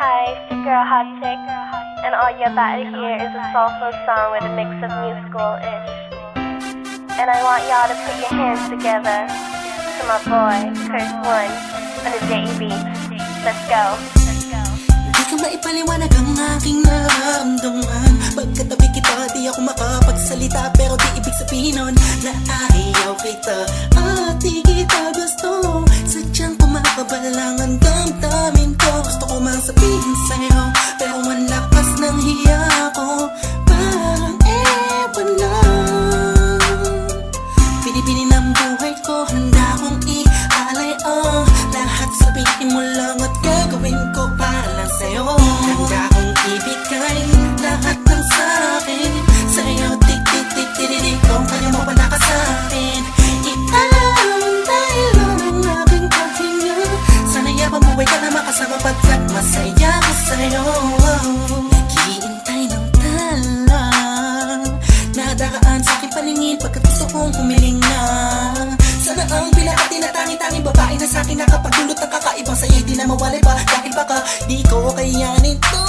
Hi, it's your girl Hot Chick, and all you're about to hear is a soulful song with a mix of musical-ish. And I want y'all to put your hands together to my boy, Curse One, on the JE Beats. Let's go. Di ka maipaliwanag ang aking nararamdaman. Pagkatabi kita, di ako makapagsalita, pero di ibig sabihin nun na ayaw kita at di kita gusto. Sadyang kumakabalang ang damdamin ko. Gusto ko mang sabihin sa'yo, pero ang lakas ng hiya ko. Parang ewan lang. Pinipili ng buhay ko, handa kong ialay ang lahat. Sabihin mo lang at gagawin ko para lang sa'yo. Handa kong ibigay lahat ng sa'kin sa'yo. Tik-tik-tik-tik-tik, kung kaya mo pala ka sa'kin. Itantay lang ang aking paghinga. Sana yabang buhay ka na makasama, pagkat masaya ko sa'yo. Naghihintay ng talang nadaraan sa'king paningin, pagkat gusto kong humiling na. Sana ang pinaka-tinatangi-tanging babae na sa'kin nakapagdulot ng kakaibang sa'yo, di na mawalay pa, dahil baka di ko kayanin to.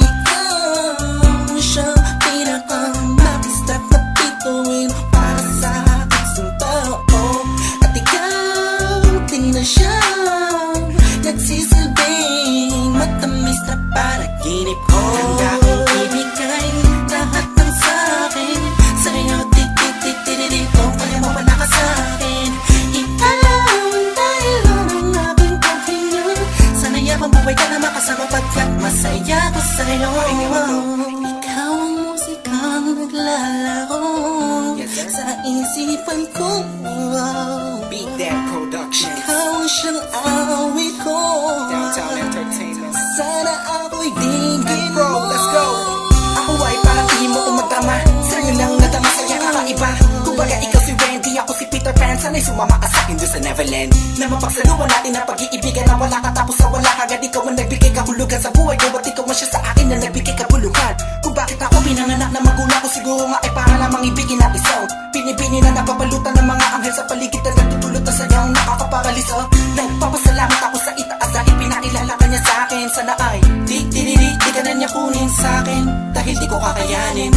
Ikaw siyang pinaka-makistat na bituin para sa aking sumpa. At ikaw din na siyang nagsisilbing matamis na panaginip ko. Handa kong ibigay lahat ng sa'kin sa'yo. Tik-tik-tik-tik-tik, kung kaya mo pa nakasa'kin. Itantay lang ang aking paghinga. Sana yabang buhay ka na makasama, pagkat masaya ko sa'yo. Ikaw ang musikang naglalaro sa isipan ko. Beat That Production, Ikaw ang siyang awit ko. Downtown Entertainment. Sana ako'y dinggin Bro, mo. let's go. Ako ay parang hindi mo umatama. Sa'yo lang nadama, saya kakaiba. Kumbaga ikaw si Wendy, ako si Peter Pan. Sana'y sumama ka sa'kin doon sa Neverland. Na mapagsaluhan natin ang pag-iibigan na wala ka, tapos sa wala ka. Agad ikaw ang nagbigay kahulugan sa buhay ko. Ba't ikaw man siya sa akin na nagbigay kabuluhan? Kung bakit ako pinanganak na magulang ko, siguro nga ay para lamang ibigin ang isaw. Pinibini na napapalutan ng mga anghel sa paligid na nagtutulot na sayang nakakaparalisa. Nagpapasalamat ako sa itaas dahil pinakilala ka niya sa akin. Sana ay di ka na niya kunin sa akin, dahil di ko kakayanin.